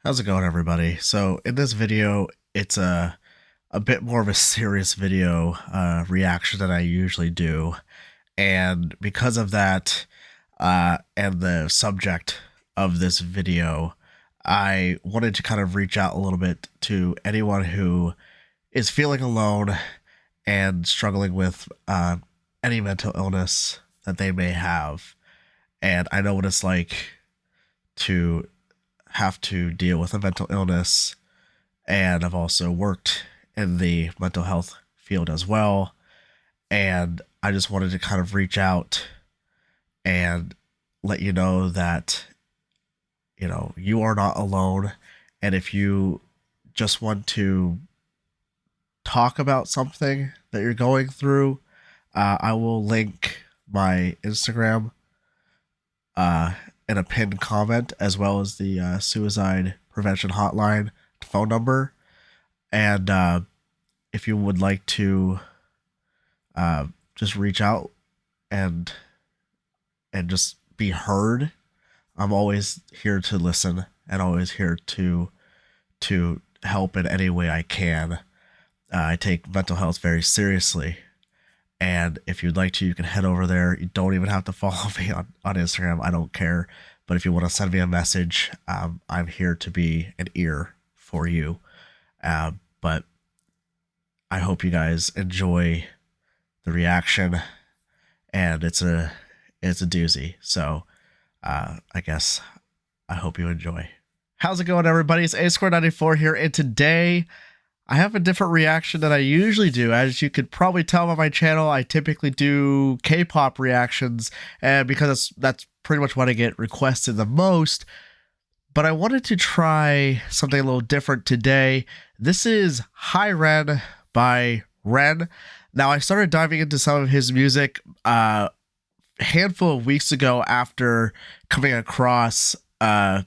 How's it going, everybody? So in this video, it's a bit more of a serious video reaction than I usually do, and because of that, and the subject of this video, I wanted to kind of reach out a little bit to anyone who is feeling alone and struggling with any mental illness that they may have. And I know what it's like to have to deal with a mental illness, and I've also worked in the mental health field as well. And I just wanted to kind of reach out and let you know that, you are not alone. And if you just want to talk about something that you're going through, I will link my Instagram in a pinned comment, as well as the suicide prevention hotline phone number. And if you would like to just reach out and just be heard, I'm always here to listen and always here to help in any way I can. I take mental health very seriously. And if you'd like to, you can head over there. You don't even have to follow me on Instagram. I don't care. But if you want to send me a message, I'm here to be an ear for you. But I hope you guys enjoy the reaction. And it's a doozy. So I guess I hope you enjoy. How's it going, everybody? It's A294 here. And today I have a different reaction than I usually do. As you could probably tell by my channel, I typically do K-pop reactions, and because that's pretty much what I get requested the most. But I wanted to try something a little different today. This is Hi Ren by Ren. Now, I started diving into some of his music a handful of weeks ago after coming across The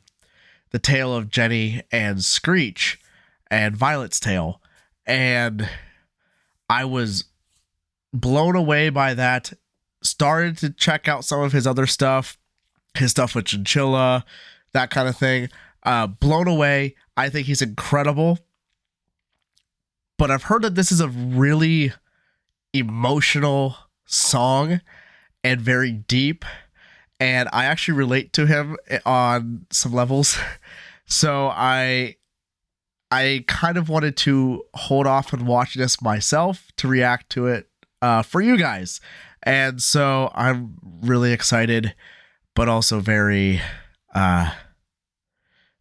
Tale of Jenny and Screech and Violet's Tale, and I was blown away by that. Started to check out some of his other stuff, his stuff with Chinchilla, that kind of thing. Blown away. I think he's incredible, but I've heard that this is a really emotional song and very deep, and I actually relate to him on some levels. So I kind of wanted to hold off on watching this myself to react to it for you guys. And so I'm really excited, but also very, very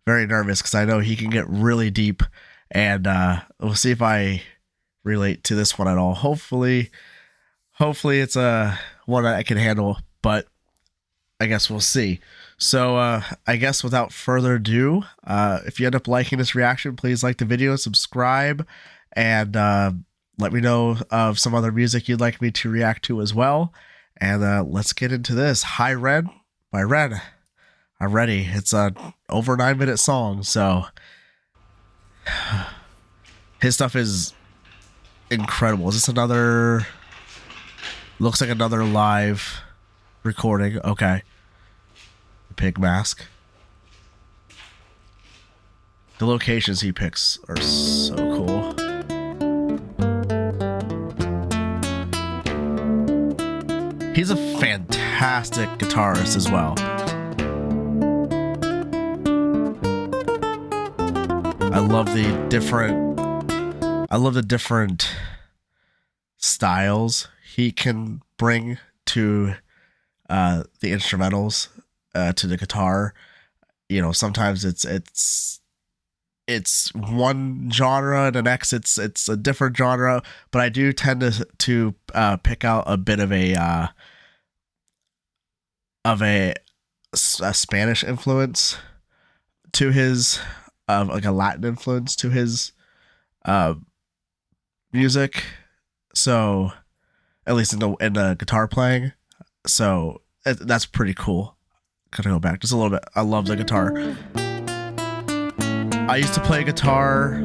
nervous, because I know he can get really deep. And we'll see if I relate to this one at all. Hopefully it's one that I can handle, but I guess we'll see. So I guess without further ado, if you end up liking this reaction, please like the video, subscribe, and let me know of some other music you'd like me to react to as well. And let's get into this. Hi Ren by Ren. I'm ready. It's a over 9-minute song, so his stuff is incredible. Is this another? Looks like another live recording. Okay. Pig mask. The locations he picks are so cool. He's a fantastic guitarist as well. I love the different styles he can bring to the instrumentals, to the guitar. Sometimes it's one genre, and the next it's a different genre. But I do tend to pick out a bit of a Spanish influence to his, like a Latin influence to his music. So at least in the guitar playing. So that's pretty cool. Gotta go back just a little bit. I love the guitar. I used to play guitar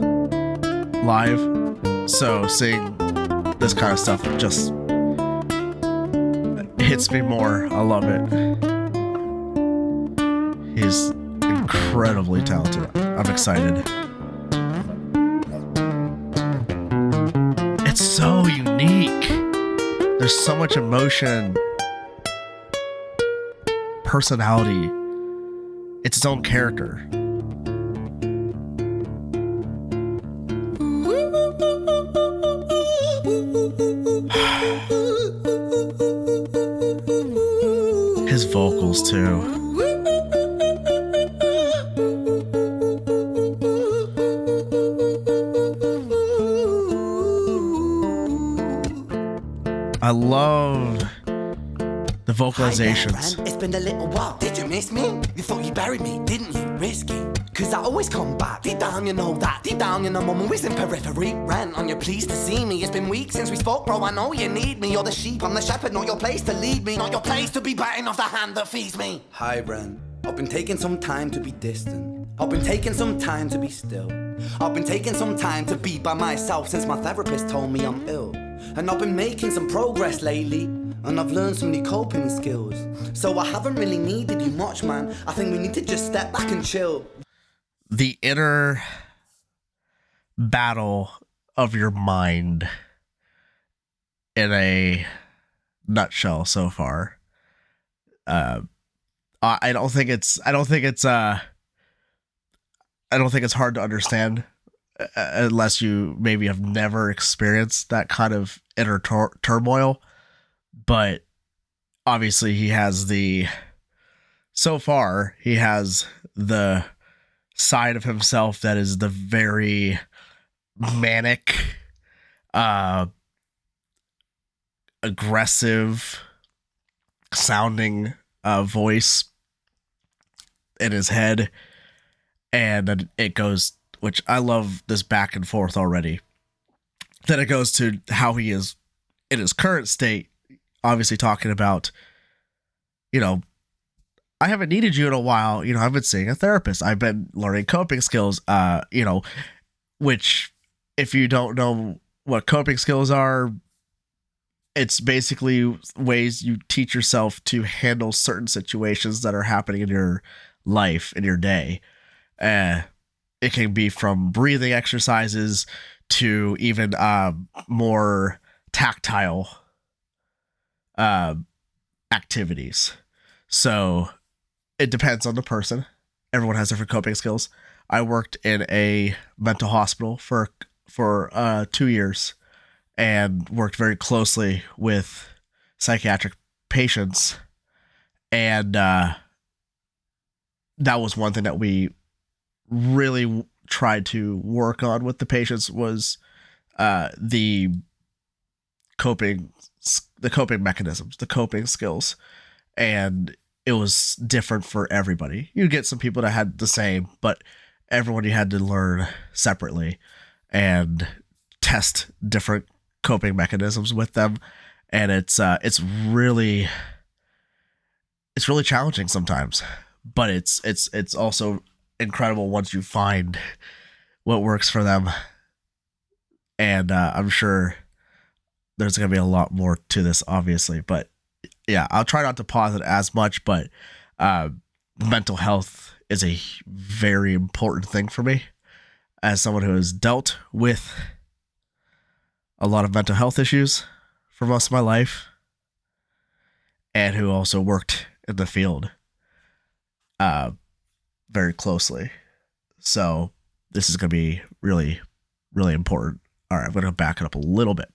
live, so seeing this kind of stuff just hits me more. I love it. He's incredible. incredibly talented. I'm excited. It's so unique. There's so much emotion, personality. It's its own character. His vocals too. I love the vocalizations. Hi there, it's been a little while. Did you miss me? You thought you buried me, didn't you? Risky. Cause I always come back. Deep down you know that. Deep down you know I'm always in periphery. Ran on your pleased to see me. It's been weeks since we spoke, bro. I know you need me. You're the sheep, I'm the shepherd. Not your place to lead me. Not your place to be biting off the hand that feeds me. Hi, Ren. I've been taking some time to be distant. I've been taking some time to be still. I've been taking some time to be by myself since my therapist told me I'm ill. And I've been making some progress lately, and I've learned some new coping skills. So I haven't really needed you much, man. I think we need to just step back and chill. The inner battle of your mind in a nutshell so far. I don't think it's hard to understand unless you maybe have never experienced that kind of inner turmoil. But obviously he has the side of himself that is the very manic, aggressive sounding voice in his head. And then it goes, which I love this back and forth already. Then it goes to how he is in his current state, obviously talking about, I haven't needed you in a while. I've been seeing a therapist. I've been learning coping skills, which if you don't know what coping skills are, it's basically ways you teach yourself to handle certain situations that are happening in your life, in your day. It can be from breathing exercises to even more tactile activities. So it depends on the person. Everyone has different coping skills. I worked in a mental hospital for 2 years and worked very closely with psychiatric patients. And that was one thing that we really tried to work on with the patients was the coping mechanisms, the coping skills. And it was different for everybody. You get some people that had the same, but everyone you had to learn separately and test different coping mechanisms with them. And it's really challenging sometimes, but it's also incredible once you find what works for them. And I'm sure there's going to be a lot more to this, obviously, but yeah, I'll try not to pause it as much, but mental health is a very important thing for me as someone who has dealt with a lot of mental health issues for most of my life and who also worked in the field very closely. So this is going to be really, really important. All right, I'm going to back it up a little bit.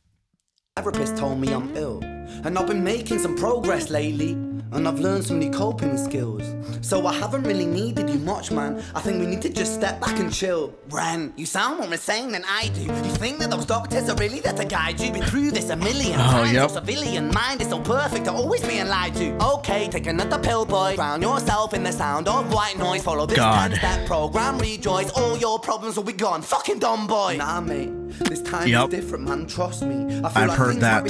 Therapist told me I'm ill, and I've been making some progress lately, and I've learned some new coping skills. So I haven't really needed you much, man. I think we need to just step back and chill. Ren, you sound more insane than I do. You think that those doctors are really there to guide you? Been through this a million times. Your civilian mind is so perfect, always being lied to. Okay, take another pill, boy. Drown yourself in the sound of white noise. Follow this 10-step program, rejoice. All your problems will be gone. Fucking dumb boy. Nah, mate. This time is different, man. Trust me. I've heard that.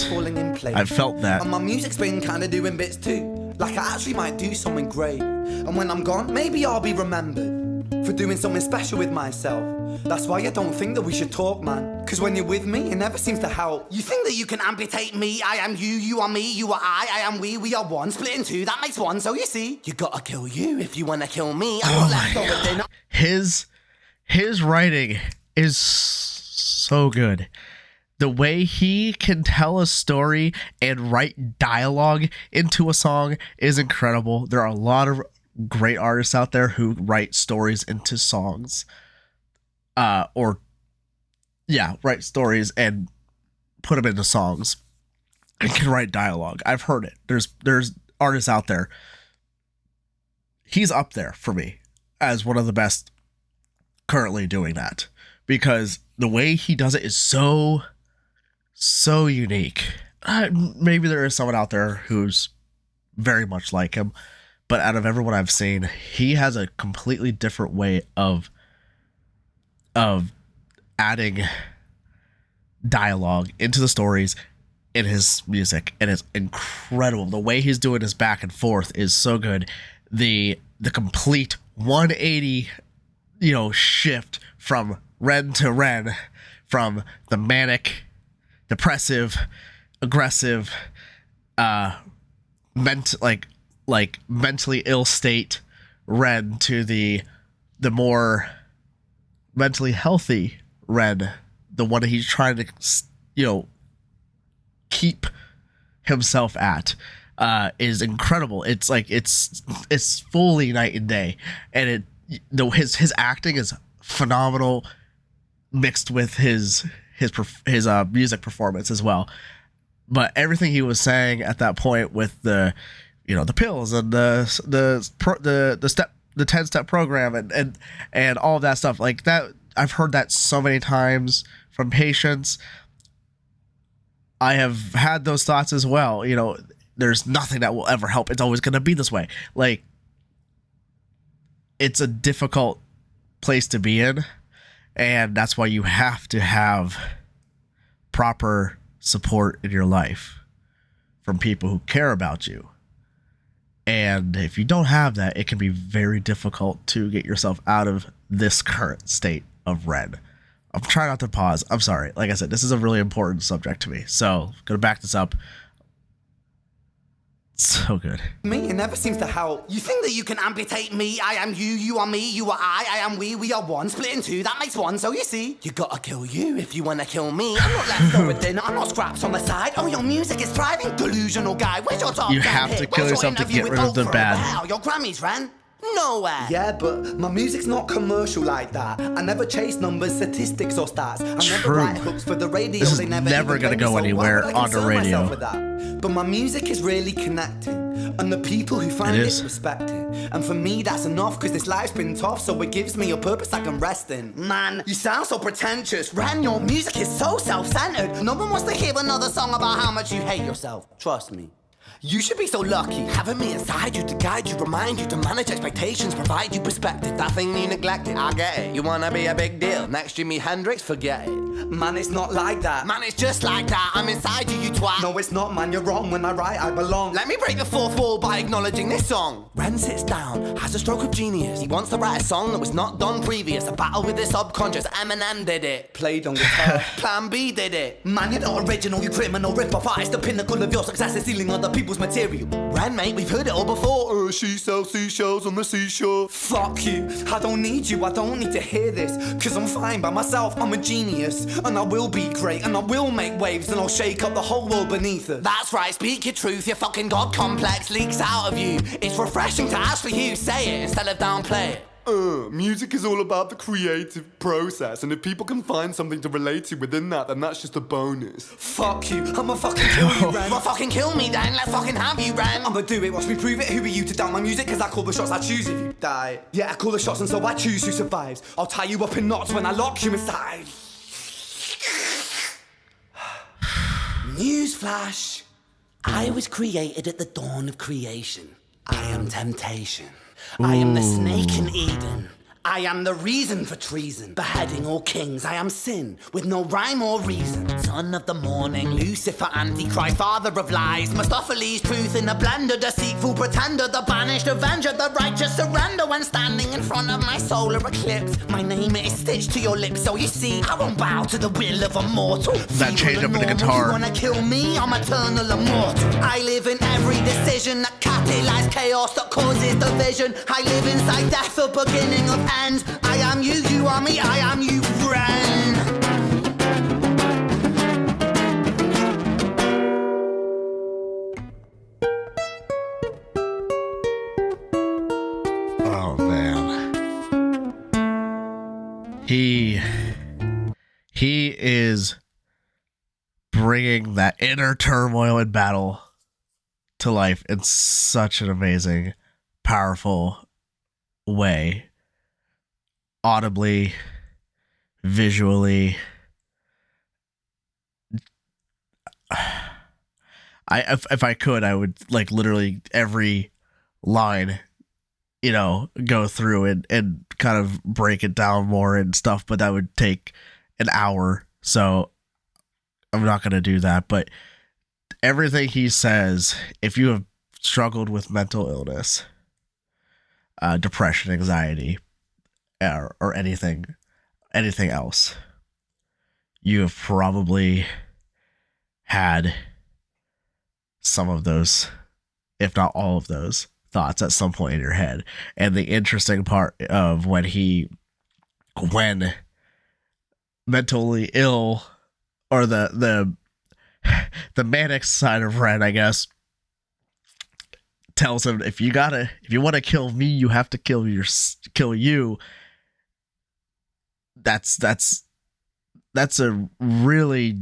I've felt that. And my music's been kind of doing bits too. Like I actually might do something great. And when I'm gone, maybe I'll be remembered for doing something special with myself. That's why I don't think that we should talk, man. Cause when you're with me, it never seems to help. You think that you can amputate me? I am you, you are me, you are I am we are one. Split in two, that makes one. So you see, you gotta kill you if you wanna kill me. I'm not left over dinner. His writing is so good. The way he can tell a story and write dialogue into a song is incredible. There are a lot of great artists out there who write stories into songs. Write stories and put them into songs and can write dialogue. I've heard it. There's artists out there. He's up there for me as one of the best currently doing that, because the way he does it is so unique. Maybe there is someone out there who's very much like him, but out of everyone I've seen, he has a completely different way of adding dialogue into the stories in his music, and it's incredible. The way he's doing his back and forth is so good. The complete 180 shift from Ren to Ren, from the manic, depressive, aggressive, mentally ill state Ren to the more mentally healthy Ren, the one that he's trying to keep himself at, is incredible. It's like it's fully night and day, and his acting is phenomenal, mixed with his music performance as well. But everything he was saying at that point with the pills and the 10-step program and all of that stuff like that, I've heard that so many times from patients. I have had those thoughts as well. There's nothing that will ever help. It's always going to be this way. Like, it's a difficult place to be in, and that's why you have to have proper support in your life from people who care about you. And if you don't have that, it can be very difficult to get yourself out of this current state of Ren. I'm trying not to pause. I'm sorry. Like I said, this is a really important subject to me. So, gonna back this up. So good. Me, it never seems to help. You think that you can amputate me? I am you, you are me, you are I am we are one. Split in two, that makes one. So you see, you gotta kill you if you wanna kill me. I'm not left over dinner, I'm not scraps on the side. Oh, your music is thriving, delusional guy. Where's your top You have to kill yourself to get rid of the bad. Wow, your Grammys ran nowhere. Yeah, but my music's not commercial like that. I never chase numbers, statistics, or stats. I never write hooks for the radio. This is they never gonna go anywhere on the radio. But my music is really connecting, and the people who find it respect it. And for me, that's enough, cause this life's been tough, so it gives me a purpose I can rest in. Man, you sound so pretentious. Ren, your music is so self-centered. No one wants to hear another song about how much you hate yourself. Trust me. You should be so lucky, having me inside you to guide you, remind you to manage expectations, provide you perspective. That thing you neglected, I get it. You wanna be a big deal, next Jimi Hendrix, forget it. Man, it's not like that. Man, it's just like that. I'm inside you, you twat. No, it's not, man, you're wrong. When I write, I belong. Let me break the fourth wall by acknowledging this song. Ren sits down, has a stroke of genius. He wants to write a song that was not done previous. A battle with the subconscious, Eminem did it. Played on guitar. Plan B did it. Man, you're not original, you criminal rip-off artist. The pinnacle of your success is stealing other people's material. Ren, mate, we've heard it all before. She sells seashells on the seashore. Fuck you, I don't need you, I don't need to hear this. Cause I'm fine by myself, I'm a genius. And I will be great, and I will make waves, and I'll shake up the whole world beneath us. That's right, speak your truth, your fucking God complex leaks out of you. It's refreshing to actually hear you say it instead of downplay it. Music is all about the creative process, and if people can find something to relate to within that, then that's just a bonus. Fuck you, I'ma fucking kill you, Ren. Well, fucking kill me then, let's fucking have you, Ren. I'ma do it, watch me prove it. Who are you to doubt my music? Cause I call the shots, I choose if you die. Yeah, I call the shots, and so I choose who survives. I'll tie you up in knots when I lock you inside. Newsflash, I was created at the dawn of creation. I am temptation. I am the snake in Eden. I am the reason for treason, beheading all kings. I am sin, with no rhyme or reason. Son of the morning, Lucifer, Antichrist, father of lies. Mephistopheles, truth in a blender, deceitful pretender, the banished avenger, the righteous surrender. When standing in front of my solar eclipse, my name is stitched to your lips. So you see, I won't bow to the will of a mortal. That change up in the guitar. You wanna kill me? I'm eternal immortal. I live in every decision that catalyzes chaos, that causes division. I live inside death, the beginning of ends. I am you, you are me, I am you, friend. Oh man, he is bringing that inner turmoil and battle to life in such an amazing, powerful way. Audibly, visually. If I could, I would like literally every line, you know, go through and kind of break it down more and stuff, but that would take an hour. So I'm not going to do that. But everything he says, if you have struggled with mental illness, depression, anxiety, or anything else, you have probably had some of those, if not all of those thoughts at some point in your head. And the interesting part of when mentally ill, or the manic side of Ren, I guess, tells him, if you want to kill me, you have to kill you. That's a really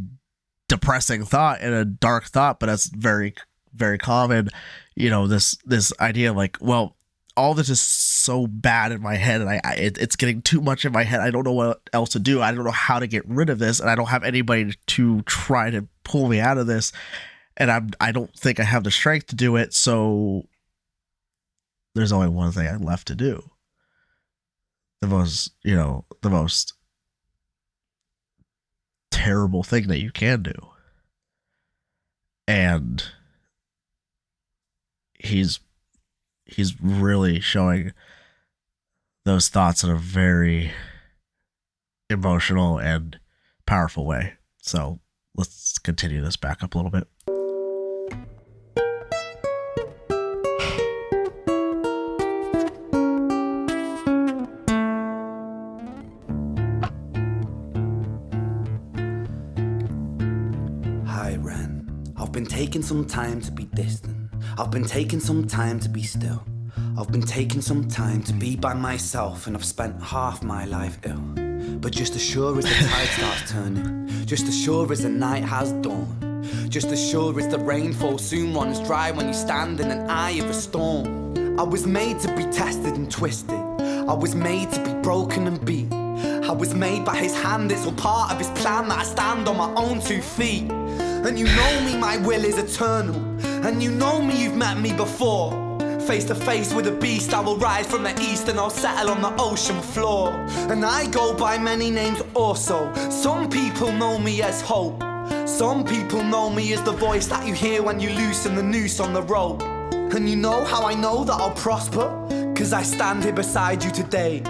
depressing thought and a dark thought, but that's very, very common. You know, this idea of like, well, all this is so bad in my head, and it's getting too much in my head. I don't know what else to do. I don't know how to get rid of this, and I don't have anybody to try to pull me out of this, and I don't think I have the strength to do it. So there's only one thing I left to do. The most terrible thing that you can do. And he's really showing those thoughts in a very emotional and powerful way. So let's continue this back up a little bit. Hi, Ren. I've been taking some time to be distant. I've been taking some time to be still. I've been taking some time to be by myself, and I've spent half my life ill. But just as sure as the tide starts turning, just as sure as the night has dawned, just as sure as the rainfall soon runs dry when you stand in an eye of a storm. I was made to be tested and twisted. I was made to be broken and beat. I was made by his hand, it's all part of his plan that I stand on my own 2 feet. And you know me, my will is eternal. And you know me, you've met me before. Face to face with a beast, I will rise from the east and I'll settle on the ocean floor. And I go by many names also. Some people know me as hope. Some people know me as the voice that you hear when you loosen the noose on the rope. And you know how I know that I'll prosper? 'Cause I stand here beside you today.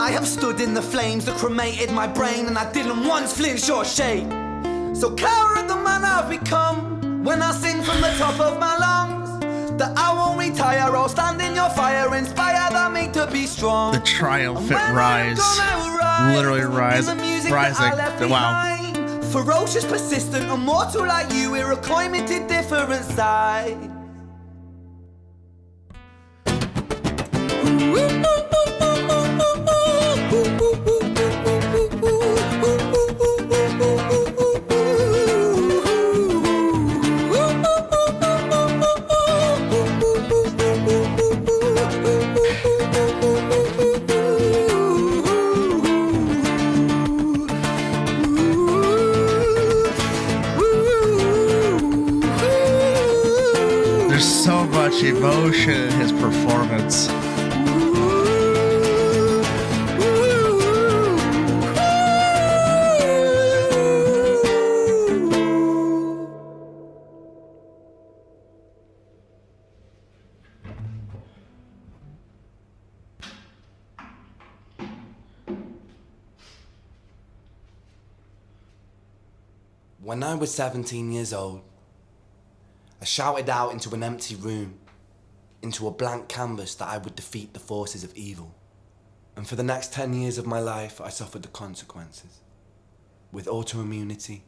I have stood in the flames that cremated my brain, and I didn't once flinch or shake. So cower at the man I've become when I sing from the top of my lungs that I won't retire, I'll stand in your fire, inspire that me to be strong. The triumphant rise, literally rising. Wow. Ferocious, persistent, immortal like you, we're a coimated different side. There's so much emotion in his performance. When I was 17 years old, I shouted out into an empty room, into a blank canvas, that I would defeat the forces of evil. And for the next 10 years of my life, I suffered the consequences. With autoimmunity,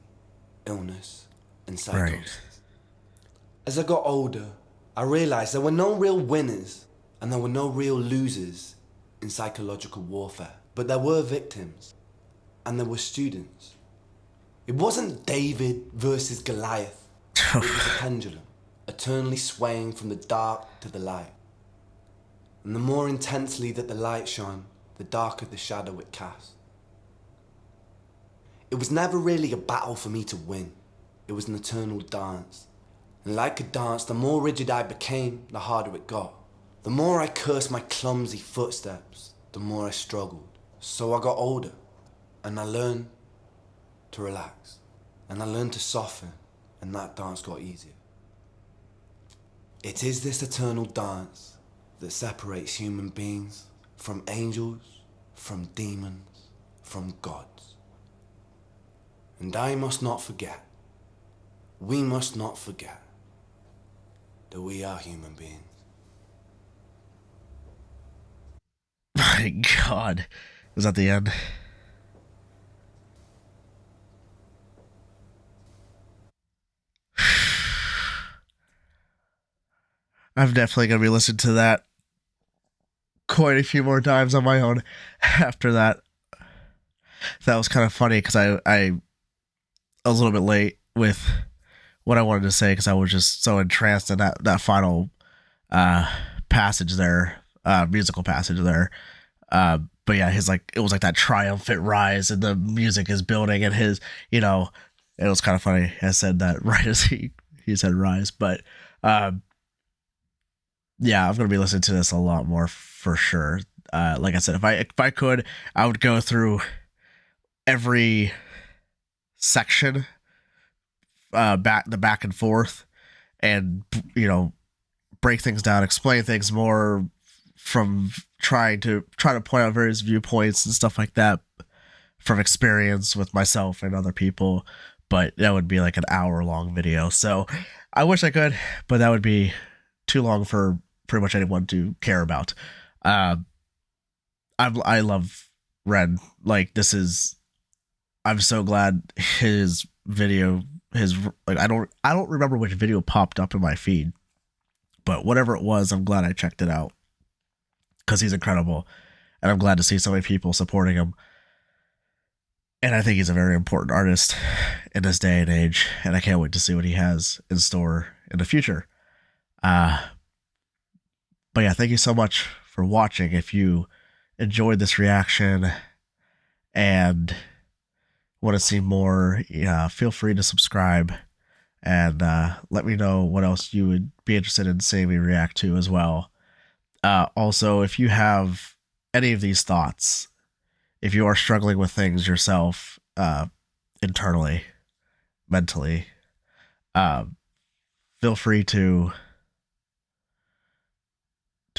illness, and psychosis. Right. As I got older, I realized there were no real winners and there were no real losers in psychological warfare. But there were victims and there were students. It wasn't David versus Goliath. It was a pendulum, eternally swaying from the dark to the light. And the more intensely that the light shone, the darker the shadow it cast. It was never really a battle for me to win. It was an eternal dance. And like a dance, the more rigid I became, the harder it got. The more I cursed my clumsy footsteps, the more I struggled. So I got older, and I learned to relax. And I learned to soften, and that dance got easier. It is this eternal dance that separates human beings from angels, from demons, from gods. And I must not forget, we must not forget, that we are human beings. My God. Was that the end? I'm definitely going to be listening to that quite a few more times on my own after that. That was kind of funny because I was a little bit late with what I wanted to say because I was just so entranced in that final passage there, musical passage there. But yeah, it was like that triumphant rise and the music is building and his, it was kind of funny. I said that right as he said rise, but yeah, I'm going to be listening to this a lot more for sure. Like I said, if I could, I would go through every section, back and forth, and break things down, explain things more from trying to point out various viewpoints and stuff like that from experience with myself and other people. But that would be like an hour-long video. So I wish I could, but that would be too long for pretty much anyone to care about. I love Ren. Like, I'm so glad his video, I don't remember which video popped up in my feed, but whatever it was, I'm glad I checked it out because he's incredible, and I'm glad to see so many people supporting him. And I think he's a very important artist in this day and age, and I can't wait to see what he has in store in the future. But yeah, thank you so much for watching. If you enjoyed this reaction and want to see more, feel free to subscribe and let me know what else you would be interested in seeing me react to as well. Also, if you have any of these thoughts, if you are struggling with things yourself, internally, mentally, feel free to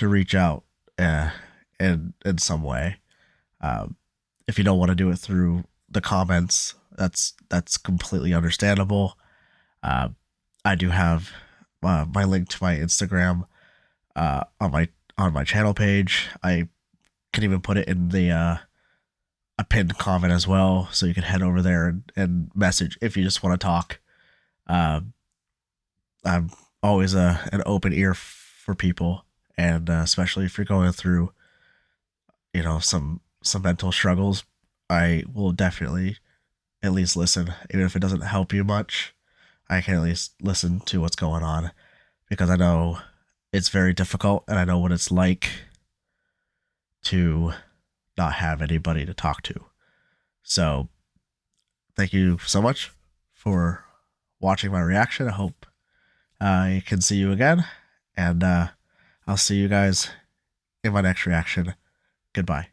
reach out in some way. If you don't want to do it through the comments, that's completely understandable. I do have my link to my Instagram on my channel page. I can even put it in the a pinned comment as well, so you can head over there and message if you just want to talk. I'm always an open ear for people, and especially if you're going through some mental struggles, I will definitely at least listen. Even if it doesn't help you much, I can at least listen to what's going on, because I know it's very difficult, and I know what it's like to not have anybody to talk to. So thank you so much for watching my reaction. I hope I can see you again, and I'll see you guys in my next reaction. Goodbye.